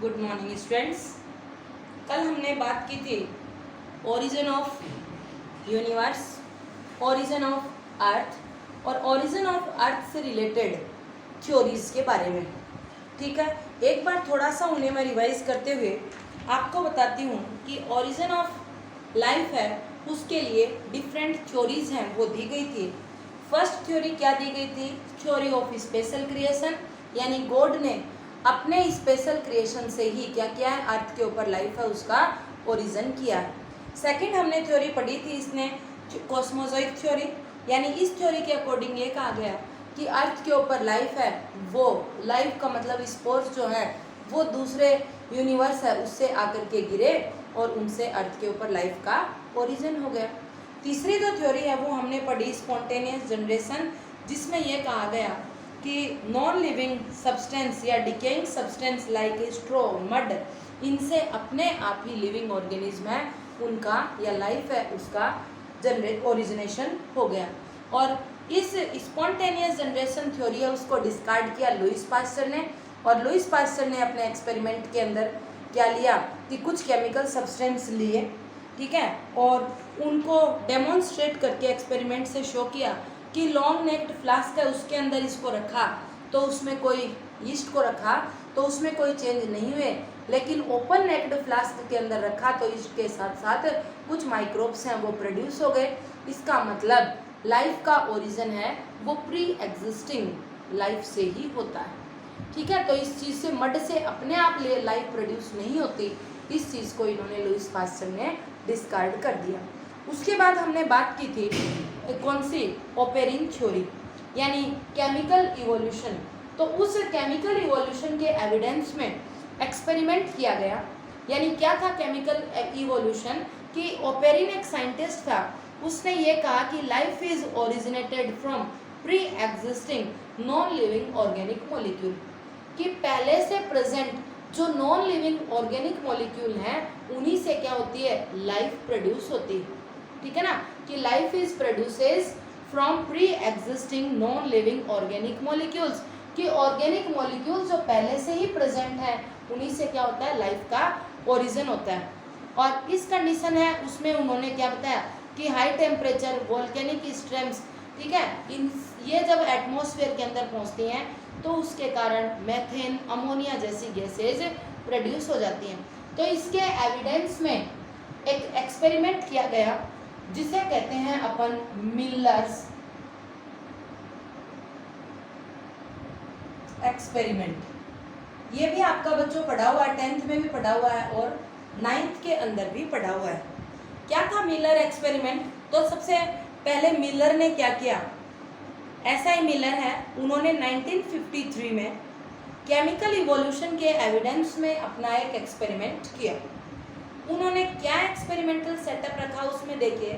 Good morning students. कल हमने बात की थी origin of universe, origin of earth और ओरिजिन ऑफ अर्थ से रिलेटेड थ्योरीज के बारे में। ठीक है, एक बार थोड़ा सा उन्हें मैं रिवाइज करते हुए आपको बताती हूँ कि ओरिजिन ऑफ लाइफ है, उसके लिए डिफरेंट थ्योरीज हैं वो दी गई थी। फर्स्ट थ्योरी क्या दी गई थी? थ्योरी ऑफ स्पेशल क्रिएशन, यानी गॉड ने अपने स्पेशल क्रिएशन से ही क्या किया है, अर्थ के ऊपर लाइफ है उसका ओरिजिन किया है। सेकंड हमने थ्योरी पढ़ी थी, इसने कॉस्मोजोइक थ्योरी, यानी इस थ्योरी के अकॉर्डिंग ये कहा गया कि अर्थ के ऊपर लाइफ है, वो लाइफ का मतलब स्पोर्स जो है वो दूसरे यूनिवर्स है उससे आकर के गिरे और उनसे अर्थ के ऊपर लाइफ का ओरिजिन हो गया। तीसरी जो थ्योरी है वो हमने पढ़ी स्पॉन्टेनियस जनरेशन, जिसमें यह कहा गया कि नॉन लिविंग सब्सटेंस या डिकेइंग सब्सटेंस लाइक स्ट्रो, मड, इनसे अपने आप ही लिविंग ऑर्गेनिज्म है उनका या लाइफ है उसका ओरिजिनेशन हो गया। और इस स्पॉन्टेनियस जनरेशन थ्योरी है उसको डिस्कार्ड किया लुईस पास्चर ने, और लुईस पास्चर ने अपने एक्सपेरिमेंट के अंदर क्या लिया कि कुछ केमिकल सब्सटेंस लिए, ठीक है, और उनको डेमोन्स्ट्रेट करके एक्सपेरिमेंट से शो किया कि लॉन्ग नेक्ड फ्लास्क है उसके अंदर इसको रखा तो उसमें कोई यीस्ट को रखा तो उसमें कोई चेंज नहीं हुए, लेकिन ओपन नेक्ड फ्लास्क के अंदर रखा तो यीस्ट के साथ साथ कुछ माइक्रोब्स हैं वो प्रोड्यूस हो गए। इसका मतलब लाइफ का ओरिजिन है वो प्री एग्जिस्टिंग लाइफ से ही होता है। ठीक है, तो इस चीज़ से मड से अपने आप ले लाइफ प्रोड्यूस नहीं होती, इस चीज़ को इन्होंने लुईस पास्चर ने डिस्कार्ड कर दिया। उसके बाद हमने बात की थी कौन सी? ओपेरिन थ्योरी, यानी केमिकल इवोल्यूशन। तो उस केमिकल इवोल्यूशन के एविडेंस में एक्सपेरिमेंट किया गया, यानी क्या था केमिकल इवोल्यूशन कि ओपेरिन एक साइंटिस्ट था, उसने ये कहा कि life is originated from pre existing non living organic molecule, कि पहले से प्रेजेंट जो नॉन लिविंग ऑर्गेनिक मॉलिक्यूल हैं उन्हीं से क्या होती है, लाइफ प्रोड्यूस होती है। ठीक है ना, कि life is produces from pre existing non living organic molecules, कि ऑर्गेनिक मॉलिक्यूल्स जो पहले से ही प्रेजेंट है उन्हीं से क्या होता है, लाइफ का ओरिजिन होता है। और इस कंडीशन है उसमें उन्होंने क्या बताया कि हाई टेम्परेचर वोल्केनिक स्ट्रीम्स, ठीक है, इन ये जब एटमॉस्फेयर के अंदर पहुंचती हैं तो उसके कारण मेथेन, अमोनिया जैसी गैसेज प्रोड्यूस हो जाती हैं। तो इसके एविडेंस में एक एक्सपेरिमेंट किया गया जिसे कहते हैं अपन मिलर्स एक्सपेरिमेंट। ये भी आपका बच्चों पढ़ा हुआ है, 10th में भी पढ़ा हुआ है और 9th के अंदर भी पढ़ा हुआ है। क्या था मिलर एक्सपेरिमेंट? तो सबसे पहले मिलर ने क्या किया, एसआई मिलर है, उन्होंने 1953 में केमिकल इवोल्यूशन के एविडेंस में अपना एक एक्सपेरिमेंट किया। उन्होंने क्या एक्सपेरिमेंटल सेटअप रखा उसमें देखिए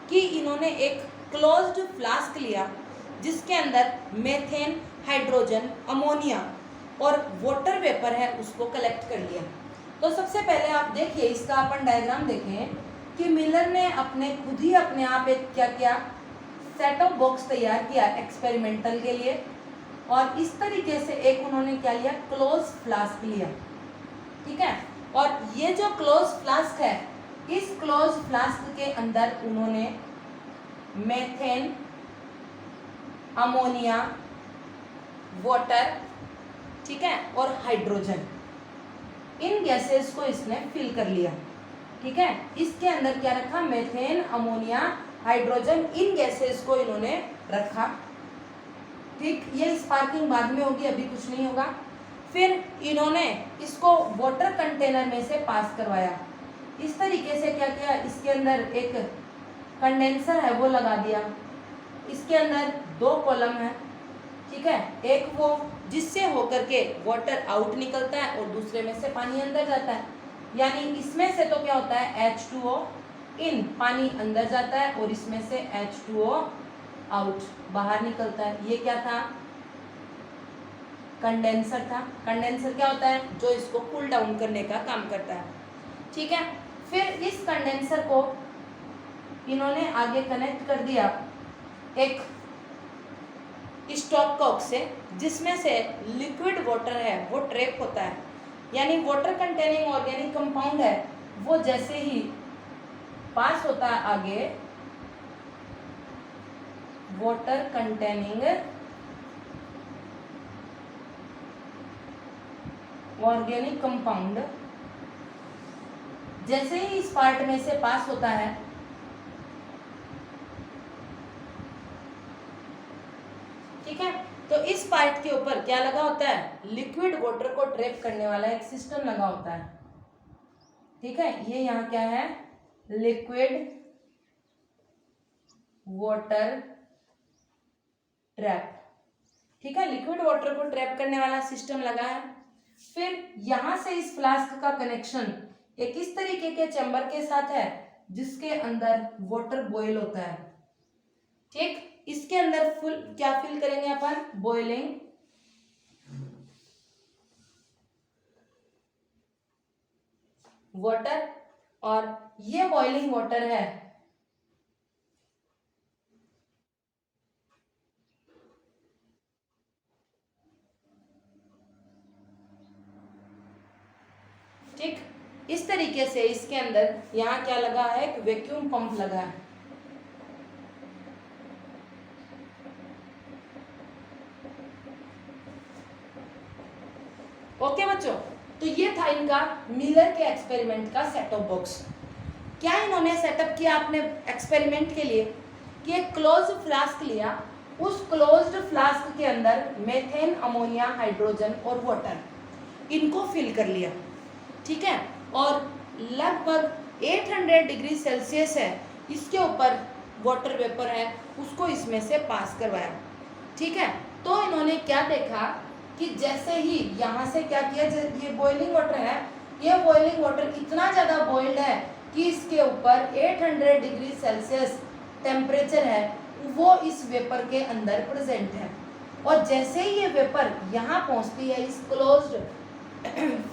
कि इन्होंने एक क्लोज्ड फ्लास्क लिया जिसके अंदर मेथेन, हाइड्रोजन, अमोनिया और वाटर वेपर है उसको कलेक्ट कर लिया। तो सबसे पहले आप देखिए इसका अपन डायग्राम देखें कि मिलर ने अपने खुद ही अपने आप एक क्या किया, सेट ऑफ बॉक्स तैयार किया एक्सपेरिमेंटल के लिए, और इस तरीके से एक उन्होंने क्या लिया, क्लोज फ्लास्क लिया। ठीक है, और ये जो क्लोज फ्लास्क है, इस क्लोज फ्लास्क के अंदर उन्होंने मेथेन, अमोनिया, वाटर, ठीक है, और हाइड्रोजन, इन गैसेस को इसने फिल कर लिया। ठीक है, इसके अंदर क्या रखा, मेथेन, अमोनिया, हाइड्रोजन, इन गैसेस को इन्होंने रखा। ठीक, ये स्पार्किंग बाद में होगी, अभी कुछ नहीं होगा। फिर इन्होंने इसको वाटर कंटेनर में से पास करवाया। इस तरीके से क्या किया, इसके अंदर एक कंडेंसर है वो लगा दिया, इसके अंदर 2 कॉलम है, ठीक है, एक वो जिससे होकर के वाटर आउट निकलता है और दूसरे में से पानी अंदर जाता है, यानी इसमें से तो क्या होता है H2O इन, पानी अंदर जाता है और इसमें से H2O आउट, बाहर निकलता है। ये क्या था, कंडेंसर था। कंडेंसर क्या होता है, जो इसको कूल डाउन करने का काम करता है। ठीक है, फिर इस कंडेंसर को इन्होंने आगे कनेक्ट कर दिया एक स्टॉप कॉक से, जिसमें से लिक्विड वाटर है वो ट्रैप होता है। यानी वाटर कंटेनिंग ऑर्गेनिक कंपाउंड है वो जैसे ही पास होता है आगे वाटर कंटेनिंग ऑर्गेनिक कंपाउंड जैसे ही इस पार्ट में से पास होता है ठीक है, तो इस पार्ट के ऊपर क्या लगा होता है, लिक्विड वाटर को ट्रैप करने वाला एक सिस्टम लगा होता है। ठीक है, ये यहाँ क्या है, लिक्विड वाटर ट्रैप। ठीक है, लिक्विड वाटर को ट्रैप करने वाला सिस्टम लगा है। फिर यहां से इस फ्लास्क का कनेक्शन एक इस तरीके के चैम्बर के साथ है जिसके अंदर वाटर बॉयल होता है। ठीक, इसके अंदर फुल क्या फिल करेंगे अपन, बॉइलिंग वाटर, और ये बॉइलिंग वाटर है ठीक, इस तरीके से इसके अंदर यहाँ क्या लगा है, एक वैक्यूम पंप लगा है। ओके बच्चों, तो ये था इनका मिलर के एक्सपेरिमेंट का सेट ऑफ बॉक्स। क्या इन्होंने सेटअप किया अपने एक्सपेरिमेंट के लिए कि एक क्लोज्ड फ्लास्क लिया, उस क्लोज्ड फ्लास्क के अंदर मेथेन, अमोनिया, हाइड्रोजन और वाटर इनको फिल कर लिया। ठीक है, और लगभग 800 डिग्री सेल्सियस है, इसके ऊपर वाटर वेपर है, उसको इसमें से पास करवाया। ठीक है, तो इन्होंने क्या देखा कि जैसे ही यहाँ से क्या किया, ये बॉइलिंग वाटर है, ये बॉइलिंग वाटर इतना ज़्यादा बॉइल्ड है कि इसके ऊपर 800 डिग्री सेल्सियस टेम्परेचर है, वो इस वेपर के अंदर प्रेजेंट है। और जैसे ही ये वेपर यहाँ पहुँचती है इस क्लोज्ड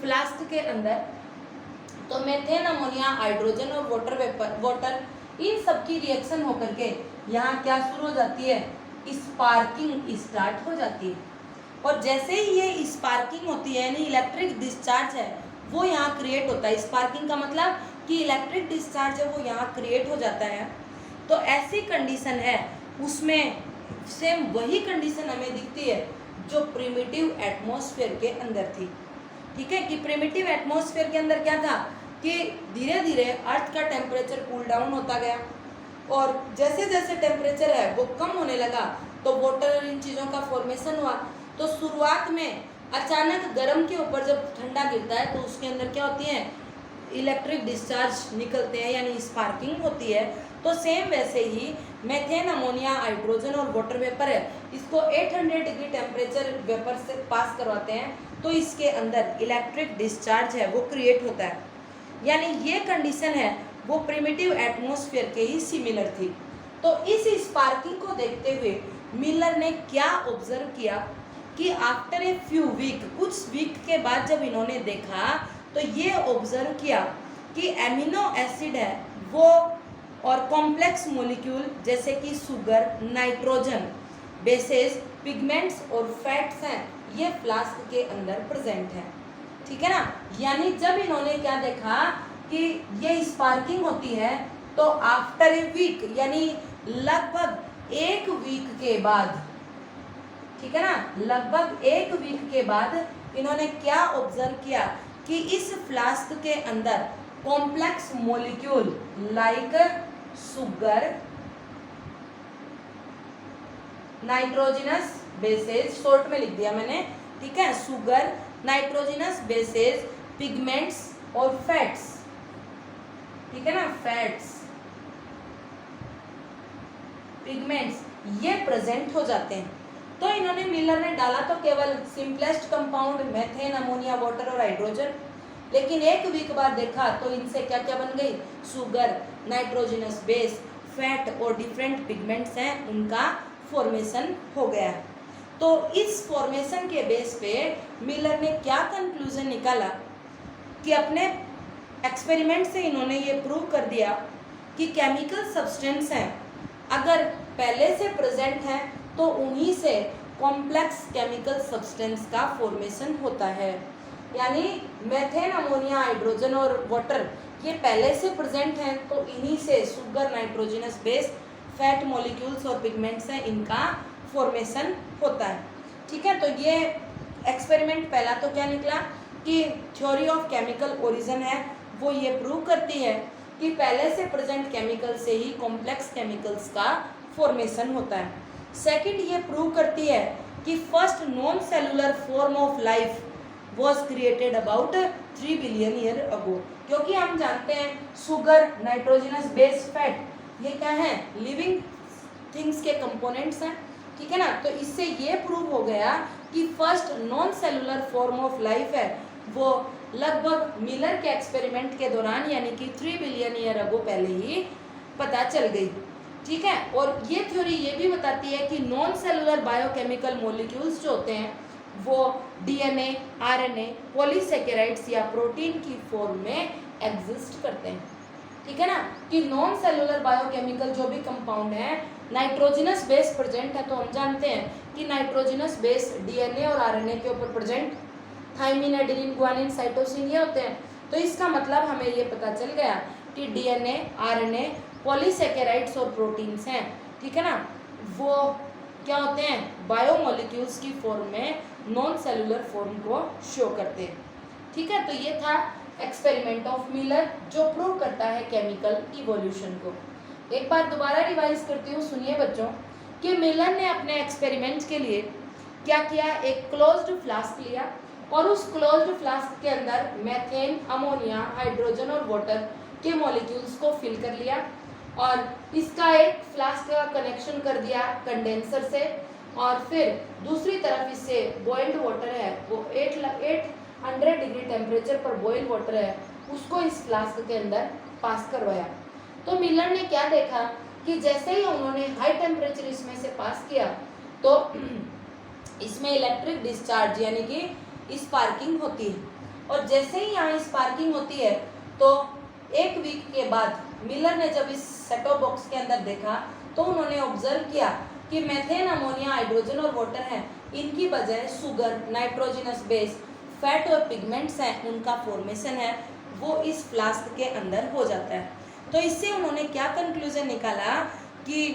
फ्लास्क के अंदर, तो मेथेन, अमोनिया, हाइड्रोजन और वाटर इन सब की रिएक्शन होकर के यहाँ क्या शुरू हो जाती है, स्पार्किंग स्टार्ट हो जाती है। और जैसे ही ये स्पार्किंग होती है, यानी इलेक्ट्रिक डिस्चार्ज है वो यहाँ क्रिएट होता है। स्पार्किंग का मतलब कि इलेक्ट्रिक डिस्चार्ज है वो यहाँ क्रिएट हो जाता है। तो ऐसी कंडीशन है, उसमें सेम वही कंडीशन हमें दिखती है जो प्रिमिटिव एटमॉस्फेयर के अंदर थी। ठीक है, कि प्रिमिटिव एटमॉस्फेयर के अंदर क्या था कि धीरे धीरे अर्थ का टेम्परेचर कूल डाउन होता गया, और जैसे जैसे टेम्परेचर है वो कम होने लगा तो वाटर इन चीज़ों का फॉर्मेशन हुआ। तो शुरुआत में अचानक गर्म के ऊपर जब ठंडा गिरता है तो उसके अंदर क्या होती है, इलेक्ट्रिक डिस्चार्ज निकलते हैं, यानी स्पार्किंग होती है। तो सेम वैसे ही मेथेन, अमोनिया, हाइड्रोजन और वाटर वेपर है, इसको 800 डिग्री टेम्परेचर वेपर से पास करवाते हैं तो इसके अंदर इलेक्ट्रिक डिस्चार्ज है वो क्रिएट होता है। यानी ये कंडीशन है वो प्रिमिटिव एटमॉस्फेयर के ही सिमिलर थी। तो इस स्पार्किंग को देखते हुए मिलर ने क्या ऑब्जर्व किया कि आफ्टर ए फ्यू वीक, कुछ वीक के बाद जब इन्होंने देखा तो ये ऑब्जर्व किया कि एमिनो एसिड है वो और कॉम्प्लेक्स मॉलिक्यूल जैसे कि शुगर, नाइट्रोजन, बेसेस, पिगमेंट्स और फैट्स हैं, ये फ्लास्क के अंदर प्रेजेंट है। ठीक है ना, यानी जब इन्होंने क्या देखा कि ये स्पार्किंग होती है तो आफ्टर ए वीक, यानी लगभग एक वीक के बाद, ठीक है ना, लगभग एक वीक के बाद इन्होंने क्या ऑब्जर्व किया कि इस फ्लास्क के अंदर complex molecule like sugar, nitrogenous bases, short में लिख दिया मैंने, ठीक है, शुगर, नाइट्रोजनस बेसेस, पिगमेंट्स और फैट्स, ठीक है ना, फैट्स, पिगमेंट्स, ये प्रेजेंट हो जाते हैं। तो इन्होंने मिलर ने डाला तो केवल simplest compound methane, ammonia, water और हाइड्रोजन, लेकिन एक वीक बाद देखा तो इनसे क्या क्या बन गई, शुगर, नाइट्रोजनस बेस, फैट और डिफरेंट पिगमेंट्स हैं, उनका फॉर्मेशन हो गया। तो इस फॉर्मेशन के बेस पे मिलर ने क्या कंक्लूजन निकाला कि अपने एक्सपेरिमेंट से इन्होंने ये प्रूव कर दिया कि केमिकल सब्सटेंस हैं अगर पहले से प्रेजेंट हैं तो उन्हीं से कॉम्प्लेक्स केमिकल सब्सटेंस का फॉर्मेशन होता है। यानी मेथेन, अमोनिया, हाइड्रोजन और वाटर ये पहले से प्रेजेंट हैं, तो इन्हीं से sugar, nitrogenous base, fat molecules और पिगमेंट्स हैं, इनका फॉर्मेशन होता है। ठीक है, तो ये एक्सपेरिमेंट पहला तो क्या निकला कि थ्योरी ऑफ केमिकल ओरिजिन है, वो ये प्रूव करती है कि पहले से प्रेजेंट केमिकल से ही कॉम्प्लेक्स केमिकल्स का फॉर्मेशन होता है। सेकंड, ये प्रूव करती है कि first non cellular form of life was created about 3 billion year ago, क्योंकि हम जानते हैं सुगर, नाइट्रोजनस बेस, फैट ये क्या है, लिविंग थिंग्स के कंपोनेंट्स हैं। ठीक है ना, तो इससे ये प्रूव हो गया कि first non cellular form of life है वो लगभग मिलर के एक्सपेरिमेंट के दौरान यानी कि 3 बिलियन ईयर अगो पहले ही पता चल गई। ठीक है, और ये थ्योरी ये भी बताती है कि नॉन सेलुलर बायोकेमिकल मॉलिक्यूल्स जो होते हैं वो डीएनए, आरएनए, पॉलीसेकेराइड्स या प्रोटीन की फॉर्म में एग्जिस्ट करते हैं। ठीक है ना, कि नॉन सेलुलर बायोकेमिकल जो भी कंपाउंड है नाइट्रोजनस बेस प्रेजेंट है, तो हम जानते हैं कि नाइट्रोजनस बेस डीएनए और आरएनए के ऊपर present, thymine, adenine, guanine, cytosine ये होते हैं। तो इसका मतलब हमें ये पता चल गया कि डीएनए, आरएनए, पॉलीसेकेराइड्स और प्रोटीन्स हैं। ठीक है ना, वो क्या होते हैं, बायोमोलिक्यूल्स की फॉर्म में नॉन सेलुलर फॉर्म को शो करते हैं। ठीक है, तो ये था एक्सपेरिमेंट ऑफ मिलर जो प्रूव करता है केमिकल इवोल्यूशन को। एक बार दोबारा रिवाइज करती हूँ, सुनिए बच्चों, कि मिलर ने अपने एक्सपेरिमेंट के लिए क्या किया, एक क्लोज्ड फ्लास्क लिया और उस क्लोज्ड फ्लास्क के अंदर मेथेन, अमोनिया, हाइड्रोजन और वाटर के मॉलिक्यूल्स को फिल कर लिया और इसका एक फ्लास्क का कनेक्शन कर दिया कंडेंसर से, और फिर दूसरी तरफ इससे बॉइल्ड वाटर है वो 800 डिग्री टेम्परेचर पर बॉइल्ड वाटर है उसको इस फ्लास्क के अंदर पास करवाया। तो मिलर ने क्या देखा कि जैसे ही उन्होंने हाई टेम्परेचर इसमें से पास किया तो इसमें इलेक्ट्रिक डिस्चार्ज यानी कि स्पार्किंग होती है, और जैसे ही यहाँ स्पार्किंग होती है तो एक वीक के बाद मिलर ने जब इस सेटअप बॉक्स के अंदर देखा तो उन्होंने ऑब्जर्व किया कि मेथेन, अमोनिया, हाइड्रोजन और वाटर हैं, इनकी बजाय सुगर, नाइट्रोजनस बेस, फैट और पिगमेंट्स हैं, उनका फॉर्मेशन है वो इस फ्लास्क के अंदर हो जाता है। तो इससे उन्होंने क्या कंक्लूजन निकाला कि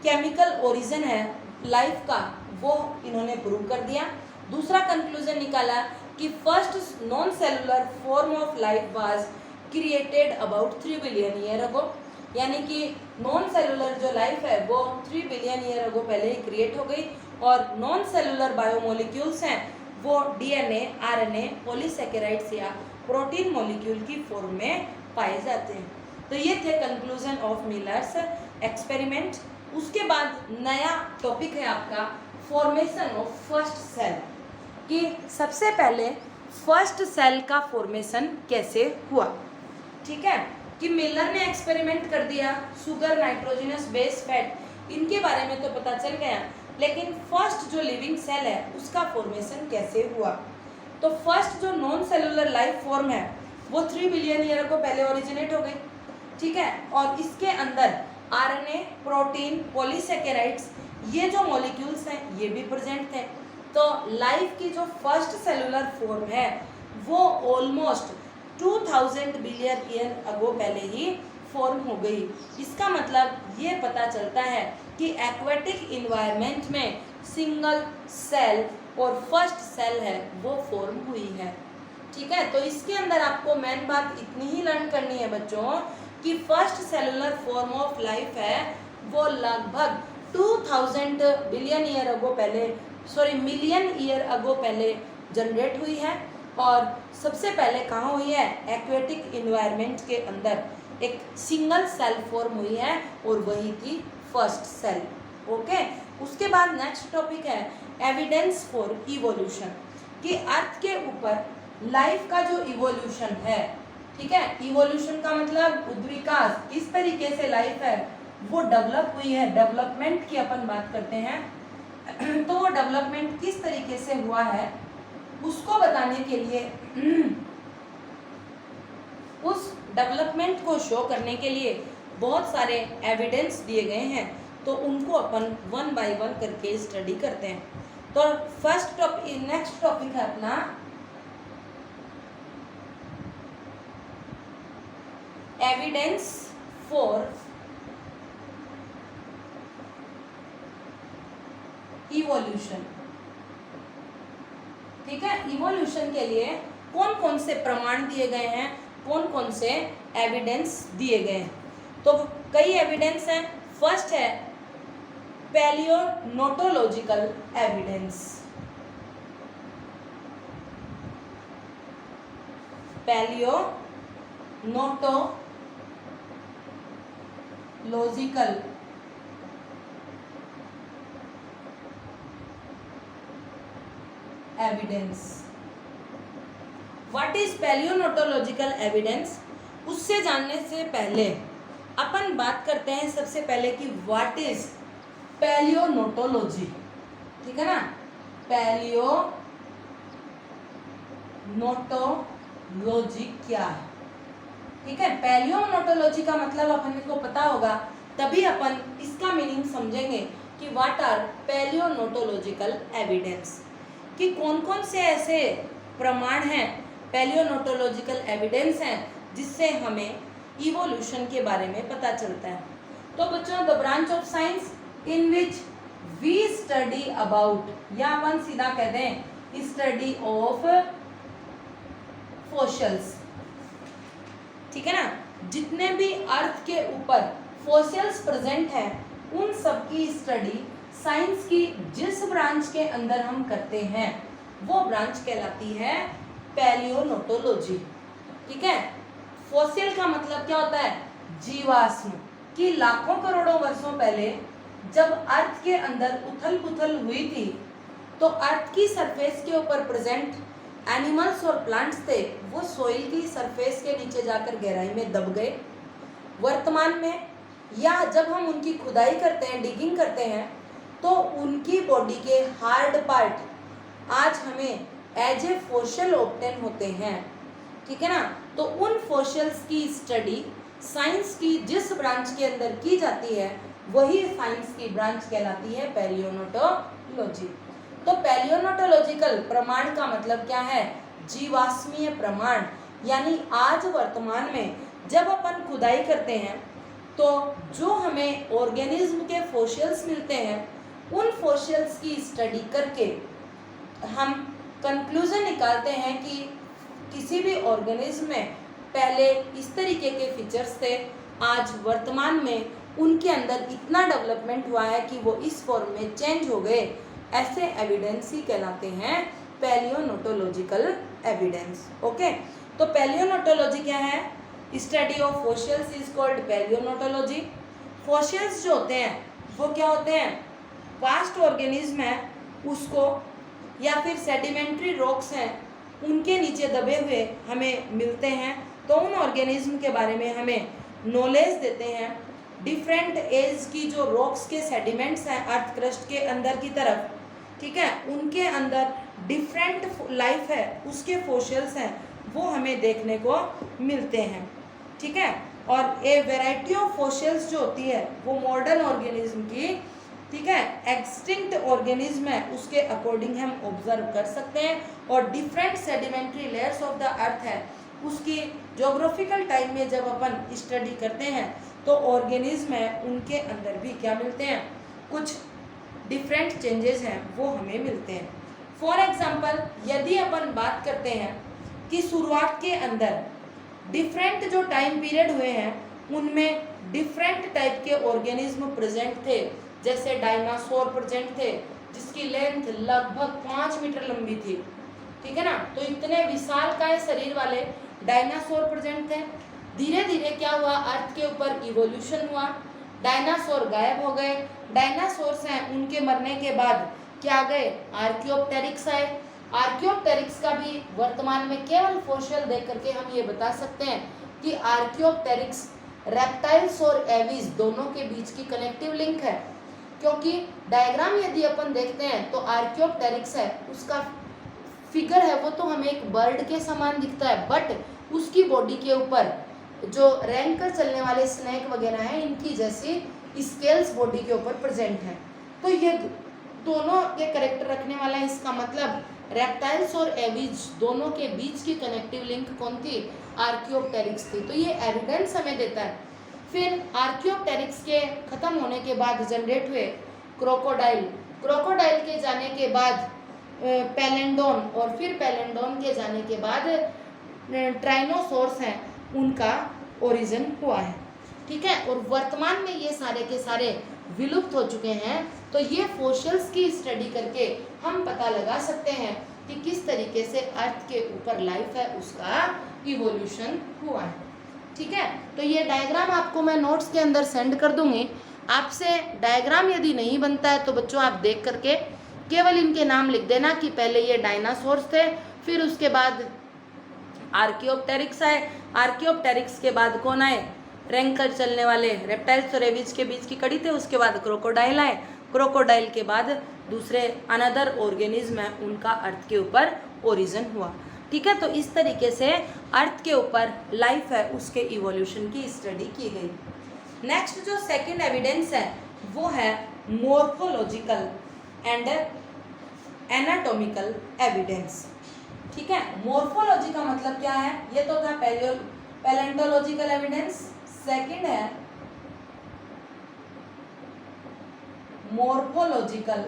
केमिकल ओरिजिन है लाइफ का, वो इन्होंने प्रूव कर दिया। दूसरा कंक्लूजन निकाला कि first non cellular form of life was created about 3 billion year ago, यानी कि नॉन सेलुलर जो लाइफ है वो 3 बिलियन ईयर अगो पहले ही क्रिएट हो गई, और नॉन सेलुलर बायोमोलिक्यूल्स हैं वो डीएनए, आरएनए, पॉलीसेकेराइड्स या प्रोटीन मॉलिक्यूल की फॉर्म में पाए जाते हैं। तो ये थे कंक्लूजन ऑफ मिलर्स एक्सपेरिमेंट। उसके बाद नया टॉपिक है आपका फॉर्मेशन ऑफ फर्स्ट सेल, कि सबसे पहले फर्स्ट सेल का फॉर्मेशन कैसे हुआ। ठीक है, कि मिलर ने एक्सपेरिमेंट कर दिया, सुगर, नाइट्रोजनस बेस, फैट इनके बारे में तो पता चल गया, लेकिन फर्स्ट जो लिविंग सेल है उसका फॉर्मेशन कैसे हुआ। तो फर्स्ट जो नॉन सेलुलर लाइफ फॉर्म है वो 3 बिलियन ईयर को पहले ओरिजिनेट हो गई। ठीक है, और इसके अंदर आरएनए, प्रोटीन, पॉलीसेकेराइड्स ये जो मॉलिक्यूल्स हैं ये भी प्रेजेंट थे। तो लाइफ की जो फर्स्ट सेलुलर फॉर्म है वो ऑलमोस्ट 2000 बिलियन ईयर अगो पहले ही फॉर्म हो गई। इसका मतलब ये पता चलता है कि एक्वेटिक इन्वायरमेंट में सिंगल सेल और फर्स्ट सेल है वो फॉर्म हुई है। ठीक है, तो इसके अंदर आपको मेन बात इतनी ही लर्न करनी है बच्चों कि first cellular form of life है वो लगभग 2000 बिलियन ईयर अगो पहले, मिलियन ईयर अगो पहले जनरेट हुई है, और सबसे पहले कहाँ हुई है, एक्वेटिक इन्वायरमेंट के अंदर एक सिंगल सेल फॉर्म हुई है और वही थी फर्स्ट सेल। ओके, उसके बाद नेक्स्ट टॉपिक है एविडेंस फॉर इवोल्यूशन, कि अर्थ के ऊपर लाइफ का जो इवोल्यूशन है, ठीक है, इवोल्यूशन का मतलब उद्विकास, किस तरीके से लाइफ है वो डेवलप हुई है, डेवलपमेंट की अपन बात करते हैं तो वो डेवलपमेंट किस तरीके से हुआ है उसको बताने के लिए उस डेवलपमेंट को शो करने के लिए बहुत सारे एविडेंस दिए गए हैं, तो उनको अपन वन बाय वन करके स्टडी करते हैं। तो नेक्स्ट टॉपिक है अपना एविडेंस फॉर इवोल्यूशन। ठीक है, इवोल्यूशन के लिए कौन कौन से प्रमाण दिए गए हैं, कौन कौन से एविडेंस दिए गए हैं? तो कई एविडेंस हैं। फर्स्ट है palaeontological evidence. Palaeontological evidence. What is palaeontological evidence? उससे जानने से पहले अपन बात करते हैं सबसे पहले कि व्हाट इज पैलियोनोटोलॉजी। ठीक है ना, पैलियोनोटोलॉजी क्या है? ठीक है, पैलियोनोटोलॉजी का मतलब अपन को पता होगा, तभी अपन इसका मीनिंग समझेंगे कि व्हाट आर पैलियोनोटोलॉजिकल एविडेंस, कि कौन कौन से ऐसे प्रमाण हैं, पैलियोनोटोलॉजिकल एविडेंस हैं, जिससे हमें इवोल्यूशन के बारे में पता चलता है। तो बच्चों, the branch of science in which we study about, या अपन सीधा कहते हैं स्टडी ऑफ फॉसिल्स। ठीक है ना, जितने भी अर्थ के ऊपर फॉसिल्स प्रेजेंट हैं, उन सब की स्टडी साइंस की जिस ब्रांच के अंदर हम करते हैं वो ब्रांच कहलाती है पैलियोनोटोलॉजी। ठीक है, फॉसिल का मतलब क्या होता है? जीवाश्म। कि लाखों करोड़ों वर्षों पहले जब अर्थ के अंदर उथल पुथल हुई थी, तो अर्थ की सरफेस के ऊपर प्रेजेंट एनिमल्स और प्लांट्स थे, वो सोइल की सरफेस के नीचे जाकर गहराई में दब गए। वर्तमान में या जब हम उनकी खुदाई करते हैं, डिगिंग करते हैं, तो उनकी बॉडी के हार्ड पार्ट आज हमें एज ए फॉसिल ऑब्टेन होते हैं। ठीक है ना, तो उन फॉसिल्स की स्टडी साइंस की जिस ब्रांच के अंदर की जाती है, वही साइंस की ब्रांच कहलाती है पैलियोनोटोलॉजी। तो पैलियोनोटोलॉजिकल प्रमाण का मतलब क्या है? जीवाश्मीय प्रमाण। यानी आज वर्तमान में जब अपन खुदाई करते हैं, तो जो हमें ऑर्गेनिज्म के फॉसिल्स मिलते हैं, उन फॉसिल्स की स्टडी करके हम कंक्लूजन निकालते हैं कि किसी भी ऑर्गेनिज्म में पहले इस तरीके के फीचर्स थे, आज वर्तमान में उनके अंदर इतना डेवलपमेंट हुआ है कि वो इस फॉर्म में चेंज हो गए। ऐसे एविडेंस ही कहलाते हैं पैलियोनोटोलॉजिकल एविडेंस। ओके, तो पैलियोनोटोलॉजी क्या है? Study of fossils is called palaeontology. Fossils जो होते हैं वो क्या होते हैं? वास्ट ऑर्गेनिज्म है उसको, या फिर सेडिमेंट्री रॉक्स हैं उनके नीचे दबे हुए हमें मिलते हैं, तो उन ऑर्गेनिज्म के बारे में हमें नॉलेज देते हैं। डिफरेंट एज की जो रॉक्स के सेडिमेंट्स हैं अर्थ क्रस्ट के अंदर की तरफ, ठीक है, उनके अंदर डिफरेंट लाइफ है, उसके फॉसिल्स हैं, वो हमें देखने को मिलते हैं। ठीक है, और ए वैरायटी ऑफ फॉसिल्स जो होती है वो मॉडर्न ऑर्गेनिज्म की, ठीक है, एक्सटिंक्ट ऑर्गेनिज्म है उसके अकॉर्डिंग हम ऑब्जर्व कर सकते हैं। और different sedimentary layers of the earth है, उसकी ज्योग्राफिकल टाइम में जब अपन स्टडी करते हैं तो ऑर्गेनिज्म है उनके अंदर भी क्या मिलते हैं? कुछ डिफरेंट चेंजेस हैं वो हमें मिलते हैं। फॉर एग्जाम्पल, यदि अपन बात करते हैं कि शुरुआत के अंदर डिफरेंट जो टाइम पीरियड हुए हैं उनमें डिफरेंट टाइप के ऑर्गेनिज्म प्रेजेंट थे, जैसे डायनासोर प्रेजेंट थे जिसकी लेंथ लगभग 5 मीटर लंबी थी। ठीक है ना, तो इतने विशालकाय शरीर वाले डायनासोर प्रेजेंट थे। धीरे धीरे क्या हुआ? अर्थ के ऊपर इवोल्यूशन हुआ, डायनासोर गायब हो गए। डायनासोर्स हैं उनके मरने के बाद क्या गए? आर्कियोप्टेरिक्स आए। आर्कियोप्टेरिक्स का भी वर्तमान में केवल फॉसिल देख करके हम ये बता सकते हैं कि आर्कियोप्टेरिक्स रेप्टाइल्स और एविस दोनों के बीच की कनेक्टिव लिंक है, क्योंकि डायग्राम यदि अपन देखते हैं तो आर्कियोप्टेरिक्स है, उसका फिगर है वो तो हमें एक बर्ड के समान दिखता है, बट उसकी बॉडी के ऊपर जो रैंक कर चलने वाले स्नेक वगैरह हैं इनकी जैसी स्केल्स बॉडी के ऊपर प्रेजेंट है। तो ये दोनों के करेक्टर रखने वाला है। इसका मतलब रेप्टाइल्स और एविज दोनों के बीच की कनेक्टिव लिंक कौन थी? आर्कियोप्टेरिक्स थी। तो ये एविडेंस हमें देता है। फिर आर्कियोप्टेरिक्स के खत्म होने के बाद जनरेट हुए क्रोकोडाइल। क्रोकोडाइल के जाने के बाद पैलेंडोन, और फिर पैलेंडोन के जाने के बाद ट्राइनोसोर्स हैं, उनका ओरिजिन हुआ है। ठीक है, और वर्तमान में ये सारे के सारे विलुप्त हो चुके हैं। तो ये फोसिल्स की स्टडी करके हम पता लगा सकते हैं कि किस तरीके से अर्थ के ऊपर लाइफ है, उसका इवोल्यूशन हुआ है। ठीक है, तो ये डायग्राम आपको मैं नोट्स के अंदर सेंड कर दूंगी। आपसे डायग्राम यदि नहीं बनता है तो बच्चों आप देख करके केवल इनके नाम लिख देना कि पहले ये डायनासोर्स थे, फिर उसके बाद आर्कियोप्टेरिक्स आए, आर्कियोप्टेरिक्स के बाद कौन आए? रैंकर चलने वाले रेप्टाइल्स और एविज के बीच की कड़ी थे। उसके बाद क्रोकोडाइल आए, क्रोकोडाइल के बाद दूसरे अनदर ऑर्गेनिज्म है, उनका अर्थ के ऊपर ओरिजिन हुआ। ठीक है, तो इस तरीके से अर्थ के ऊपर लाइफ है उसके इवोल्यूशन की स्टडी की गई। नेक्स्ट जो सेकंड एविडेंस है वो है मॉर्फोलॉजिकल एंड एनाटॉमिकल एविडेंस। ठीक है, मॉर्फोलॉजी का मतलब क्या है? ये तो था पैलेंटोलॉजिकल एविडेंस। सेकंड है मॉर्फोलॉजिकल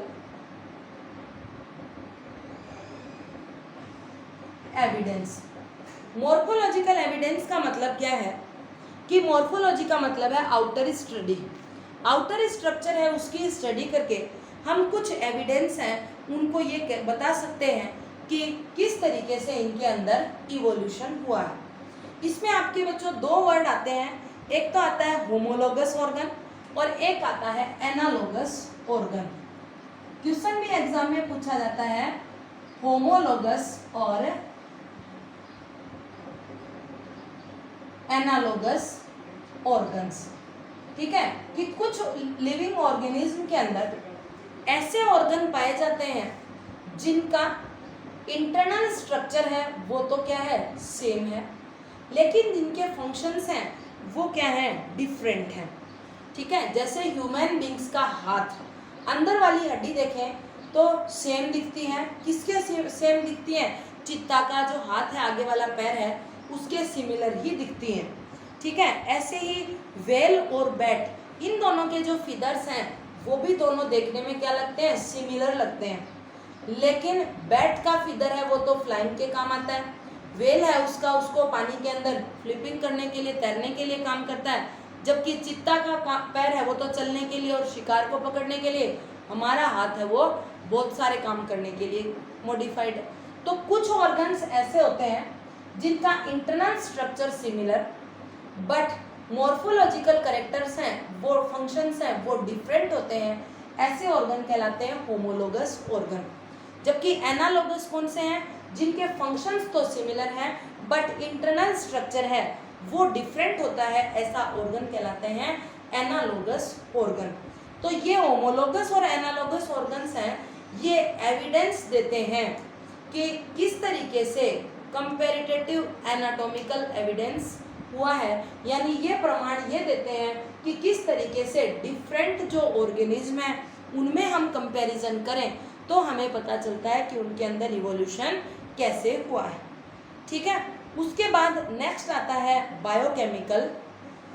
एविडेंस। मॉर्फोलॉजिकल एविडेंस का मतलब क्या है कि मॉर्फोलॉजी का मतलब है आउटर स्टडी। आउटर स्ट्रक्चर है उसकी स्टडी करके हम कुछ एविडेंस हैं उनको ये बता सकते हैं कि किस तरीके से इनके अंदर इवोल्यूशन हुआ है। इसमें आपके बच्चों दो वर्ड आते हैं, एक तो आता है होमोलोगस ऑर्गन और एक आता है एनालोगस ऑर्गन। क्वेश्चन भी एग्जाम में पूछा जाता है होमोलोगस और एनालोगस ऑर्गन्स। ठीक है, कि कुछ लिविंग ऑर्गेनिज्म के अंदर ऐसे ऑर्गन पाए जाते हैं जिनका इंटरनल स्ट्रक्चर है वो तो क्या है? सेम है, लेकिन जिनके फंक्शंस हैं वो क्या है? डिफरेंट हैं। ठीक है, जैसे ह्यूमन बींग्स का हाथ, अंदर वाली हड्डी देखें तो सेम दिखती है। किसके सेम दिखती है? चित्ता का जो हाथ है, आगे वाला पैर है, उसके सिमिलर ही दिखती हैं। ठीक है, ऐसे ही व्हेल और बैट, इन दोनों के जो फीदर्स हैं वो भी दोनों देखने में क्या लगते हैं? सिमिलर लगते हैं। लेकिन बैट का फीदर है वो तो फ्लाइंग के काम आता है, व्हेल है उसको पानी के अंदर फ्लिपिंग करने के लिए, तैरने के लिए काम करता है, जबकि चित्ता का पैर है वो तो चलने के लिए और शिकार को पकड़ने के लिए, हमारा हाथ है वो बहुत सारे काम करने के लिए मॉडिफाइड है। तो कुछ ऑर्गन्स ऐसे होते हैं जिनका internal structure similar but morphological characters हैं, वो फंक्शंस हैं वो डिफरेंट होते हैं, ऐसे ऑर्गन कहलाते हैं होमोलोगस ऑर्गन। जबकि एनालोगस कौन से हैं? जिनके फंक्शंस तो सिमिलर हैं बट इंटरनल स्ट्रक्चर है वो डिफरेंट होता है, ऐसा ऑर्गन कहलाते हैं एनालोगस ऑर्गन। तो ये होमोलोगस और एनालोगस ऑर्गन्स हैं, ये एविडेंस देते हैं कि किस तरीके से कंपैरेटिव एनाटॉमिकल एविडेंस हुआ है, यानी ये प्रमाण ये देते हैं कि किस तरीके से डिफरेंट जो ऑर्गेनिज्म है उनमें हम कंपैरिजन करें तो हमें पता चलता है कि उनके अंदर इवोल्यूशन कैसे हुआ है। ठीक है, उसके बाद नेक्स्ट आता है बायोकेमिकल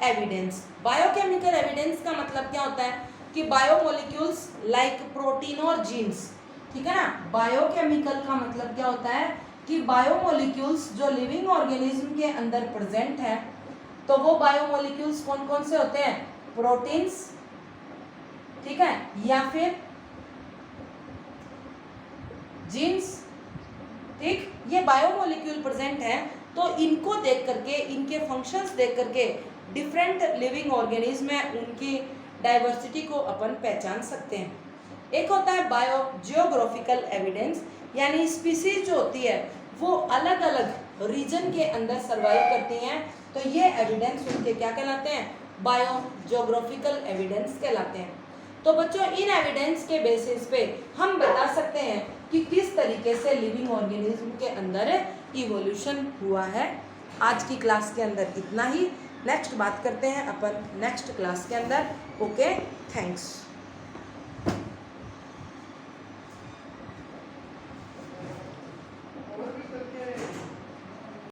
एविडेंस। बायोकेमिकल एविडेंस का मतलब क्या होता है कि बायोमोलिक्यूल्स लाइक प्रोटीन और जीन्स। ठीक है ना, बायोकेमिकल का मतलब क्या होता है कि बायोमोलिक्यूल्स जो लिविंग ऑर्गेनिज्म के अंदर प्रेजेंट है, तो वो बायोमोलिक्यूल्स कौन कौन से होते हैं? प्रोटीन्स, ठीक है, या फिर जीन्स। ठीक, ये बायोमोलिक्यूल प्रेजेंट है, तो इनको देख करके, इनके फंक्शंस देख करके डिफरेंट लिविंग ऑर्गेनिज्म है उनकी डाइवर्सिटी को अपन पहचान सकते हैं। एक होता है बायो जियोग्राफिकल एविडेंस, यानी स्पीसीज जो होती है वो अलग अलग रीजन के अंदर सर्वाइव करती हैं, तो ये एविडेंस उनके क्या कहलाते हैं? बायो जियोग्राफिकल एविडेंस कहलाते हैं। तो बच्चों इन एविडेंस के बेसिस पे हम बता सकते हैं कि किस तरीके से लिविंग ऑर्गेनिज्म के अंदर इवोल्यूशन हुआ है। आज की क्लास के अंदर इतना ही, नेक्स्ट बात करते हैं अपन नेक्स्ट क्लास के अंदर। Okay, thanks.